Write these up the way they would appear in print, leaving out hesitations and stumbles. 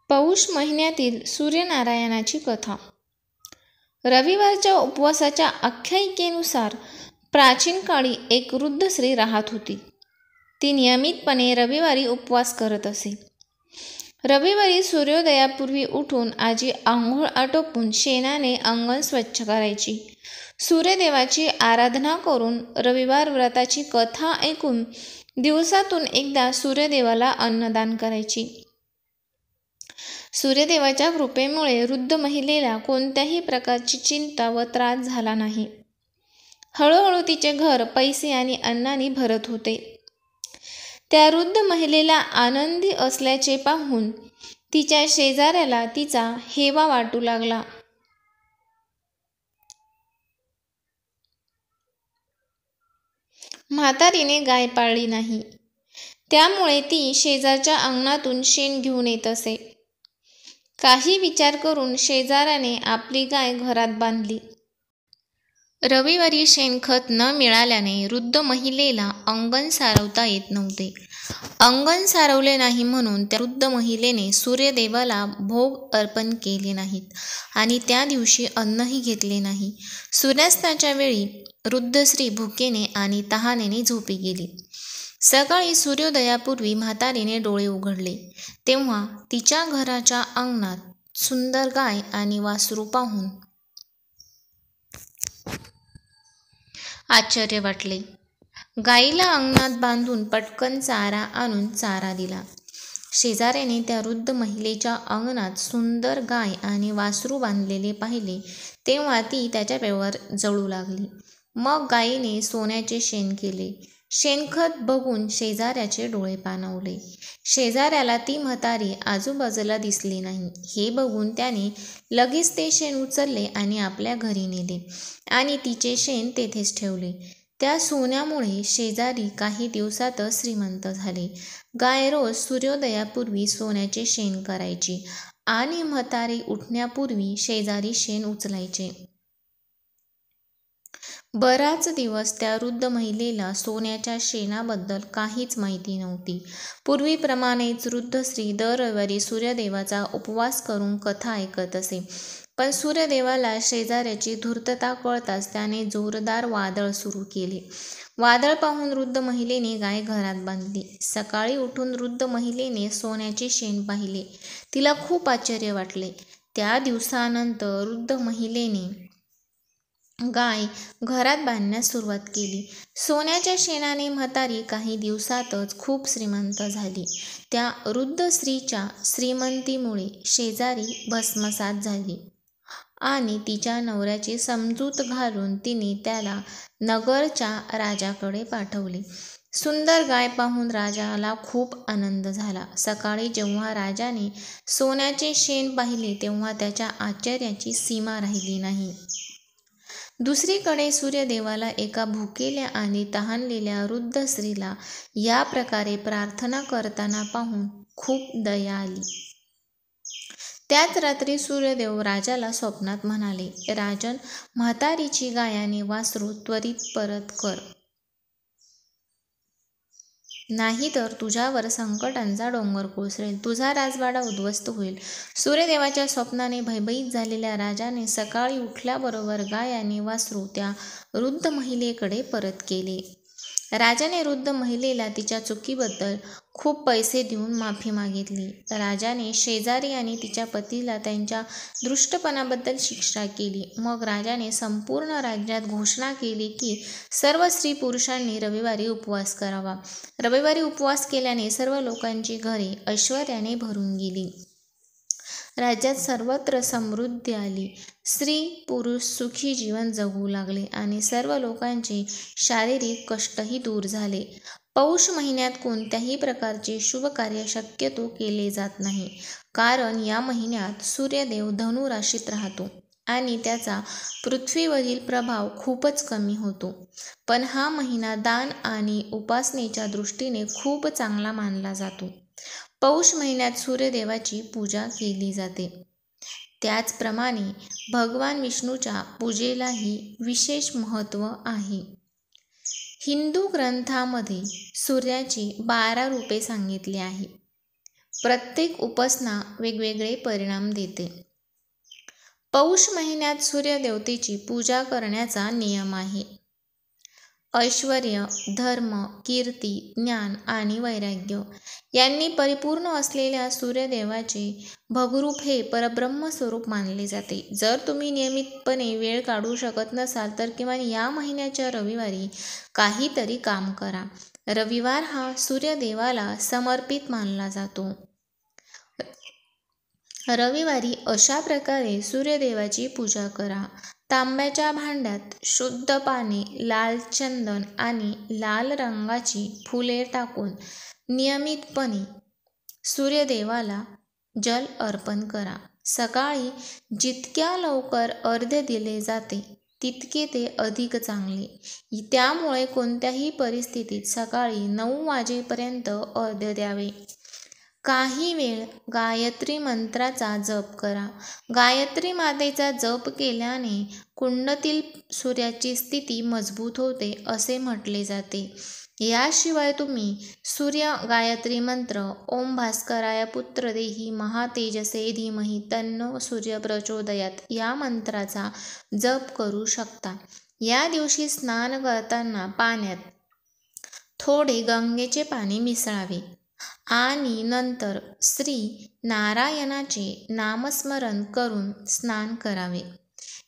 पौष महिन्यातील सूर्यनारायणाची कथा. रविवारच्या उपवासाच्या आख्यायिकेनुसार प्राचीन काळी एक वृद्ध स्त्री राहत होती. ती नियमितपणे रविवारी उपवास करत असे. रविवारी सूर्योदयापूर्वी उठून आजी आंघोळ आटोपून शेणाने अंगण स्वच्छ करायची. सूर्यदेवाची आराधना करून रविवार व्रताची कथा ऐकून दिवसातून एकदा सूर्यदेवाला अन्नदान करायची. सूर्यदेवाच्या कृपेमुळे वृद्ध महिलेला कोणत्याही प्रकारची चिंता व त्रास झाला नाही. हळूहळू तिचे घर पैसे आणि अन्नाने भरत होते. त्या वृद्ध महिलेला आनंदी असल्याचे पाहून तिच्या शेजाऱ्याला तिचा हेवा वाटू लागला. म्हातारीने गाय पाळली नाही, त्यामुळे ती शेजारच्या अंगणातून शेण घेऊन येत असे. काही विचार करून शेजाऱ्याने आपली गाय घरात बांधली. रविवारी शेणखत न मिळाल्याने वृद्ध महिलेला अंगण सारवता येत नव्हते. अंगण सारवले नाही म्हणून त्या वृद्ध महिलेने सूर्यदेवाला भोग अर्पण केले नाहीत आणि त्या दिवशी अन्नही घेतले नाही. सूर्यास्ताच्या वेळी वृद्ध स्त्री भुकेने आणि तहानेने झोपी गेली. सकाळी सूर्योदयापूर्वी म्हातारीने डोळे उघडले तेव्हा तिच्या घराच्या अंगणात सुंदर गाय आणि वासरू पाहून आश्चर्य वाटले. गायीला अंगणात बांधून पटकन चारा आणून चारा दिला. शेजाऱ्याने त्या वृद्ध महिलेच्या अंगणात सुंदर गाय आणि वासरू बांधलेले पाहिले तेव्हा ती त्याच्यावर जळू लागली. मग गायीने सोन्याचे शेण केले. शेणखत बघून शेजाऱ्याचे डोळे पाणावले. शेजाऱ्याला ती म्हातारी आजूबाजूला दिसली नाही. हे बघून त्याने लगेच ते शेण उचलले आणि आपल्या घरी नेले आणि तिचे शेण तेथेच ठेवले. त्या सोन्यामुळे शेजारी काही दिवसातच श्रीमंत झाले. गाय रोज सूर्योदयापूर्वी सोन्याचे शेण करायची आणि म्हातारी उठण्यापूर्वी शेजारी शेण उचलायचे. बराच दिवस त्या वृद्ध महिलेला सोन्याच्या शेणाबद्दल काहीच माहिती नव्हती. पूर्वीप्रमाणेच वृद्ध स्त्री दर रविवारी सूर्यदेवाचा उपवास करून कथा ऐकत असे. पण सूर्यदेवाला शेजाऱ्याची धूर्तता कळताच त्याने जोरदार वादळ सुरू केले. वादळ पाहून वृद्ध महिलेने गाय घरात बांधली. सकाळी उठून वृद्ध महिलेने सोन्याचे शेण पाहिले. तिला खूप आश्चर्य वाटले. त्या दिवसानंतर वृद्ध महिलेने गाय घरात बांधण्यास सुरुवात केली. सोन्याच्या शेणाने म्हातारी काही दिवसातच खूप श्रीमंत झाली. त्या वृद्ध स्त्रीच्या श्रीमंतीमुळे शेजारी भस्मसात झाली आणि तिच्या नवऱ्याची समजूत घालून तिने त्याला नगरच्या राजाकडे पाठवले. सुंदर गाय पाहून राजाला खूप आनंद झाला. सकाळी जेव्हा राजाने सोन्याचे शेण पाहिले तेव्हा त्याच्या आश्चर्याची सीमा राहिली नाही. दुसरीकडे सूर्यदेवाला एका भुकेल्या आणि तहानलेल्या वृद्ध स्त्रीला या प्रकारे प्रार्थना करताना पाहून खूप दया आली. त्याच रात्री सूर्यदेव राजाला स्वप्नात म्हणाले, राजन, म्हातारीची गाय आणि वासरू त्वरित परत कर, नाहीतर तुझ्यावर संकटांचा डोंगर कोसळेल, तुझा राजवाडा उद्ध्वस्त होईल. सूर्यदेवाच्या स्वप्नाने भयभीत झालेल्या राजाने सकाळी उठल्याबरोबर गाय आणि वासरू त्या वृद्ध महिलेकडे परत केले. राजाने वृद्ध महिलेला तिच्या चुकीबद्दल खूप पैसे देऊन माफी मागितली. राजाने शेजारी आणि तिच्या पतीला त्यांच्या दुष्टपणाबद्दल शिक्षा केली. मग राजाने संपूर्ण राज्यात घोषणा केली की सर्व स्त्री पुरुषांनी रविवारी उपवास करावा. रविवारी उपवास केल्याने सर्व लोकांची घरे ऐश्वर्याने भरून गेली. राज्यात सर्वत्र समृद्धी आली. स्त्री पुरुष सुखी जीवन जगू लागले आणि सर्व लोकांचे शारीरिक कष्टही दूर झाले. पौष महिन्यात कोणत्याही प्रकारचे शुभ कार्य शक्यतो केले जात नाही, कारण या महिन्यात सूर्यदेव धनु राशीत राहतो आणि त्याचा पृथ्वीवरील प्रभाव खूपच कमी होतो. पण हा महिना दान आणि उपासनेच्या दृष्टीने खूप चांगला मानला जातो. पौष महिन्यात सूर्यदेवाची पूजा केली जाते. त्याचप्रमाणे भगवान विष्णूच्या पूजेलाही विशेष महत्त्व आहे. हिंदू ग्रंथामध्ये सूर्याची 12 रूपे सांगितली आहे. प्रत्येक उपासना वेगवेगळे परिणाम देते. पौष महिन्यात सूर्यदेवतेची पूजा करण्याचा नियम आहे. ऐश्वर्य, धर्म, कीर्ती, ज्ञान आणि वैराग्य यांनी परिपूर्ण असलेल्या सूर्यदेवाचे भगरूप हे परब्रह्म स्वरूप मानले जाते. जर तुम्ही नियमितपणे वेळ काढू शकत नसाल तर किमान या महिन्याच्या रविवारी काहीतरी काम करा. रविवार हा सूर्यदेवाला समर्पित मानला जातो. रविवारी अशा प्रकारे सूर्यदेवाची पूजा करा. तांब्याच्या भांड्यात शुद्ध पाणी, लाल चंदन आणि लाल रंगाची फुले टाकून नियमितपणे सूर्यदेवाला जल अर्पण करा. सकाळी जितक्या लवकर अर्घ्य दिले जाते तितके ते अधिक चांगले. त्यामुळे कोणत्याही परिस्थितीत सकाळी 9 वाजेपर्यंत अर्घ्य द्यावे. काही वेळ गायत्री मंत्राचा जप करा. गायत्री मातेचा जप केल्याने कुंडतील सूर्याची स्थिती मजबूत होते असे म्हटले जाते. याशिवाय तुम्ही सूर्य गायत्री मंत्र ओम भास्कराय पुत्र देही महातेजसे धीमहि तन्नो सूर्य प्रचोदयात या मंत्राचा जप करू शकता. या दिवशी स्नान करताना पाण्यात थोडे गंगेचे पाणी मिसळावे आणि नंतर श्री नारायणाचे नामस्मरण करून स्नान करावे.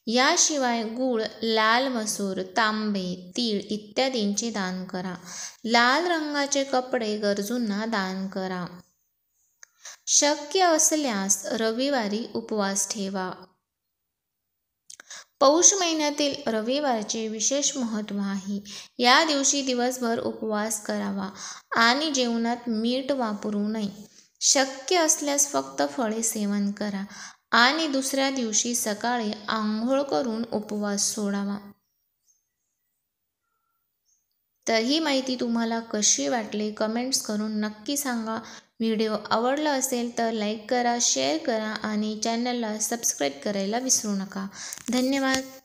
याशिवाय गूळ, लाल मसूर, तांबे, तीळ इत्यादींचे दान करा. लाल रंगाचे कपडे गरजूंना दान करा. शक्य असल्यास रविवारी उपवास ठेवा. पौष महिन्यातील रविवारचे विशेष महत्त्व आहे. या दिवशी दिवसभर उपवास करावा आणि जेवणात मीठ वापरू नये. शक्य असल्यास फक्त फळे सेवन करा आणि दुसऱ्या दिवशी सकाळी आंघोळ करून उपवास सोडावा. तर ही माहिती तुम्हाला कशी वाटली कमेंट्स करून नक्की सांगा. व्हिडिओ आवडला असेल तर लाईक करा, शेअर करा आणि चॅनलला सबस्क्राईब करायला विसरू नका. धन्यवाद.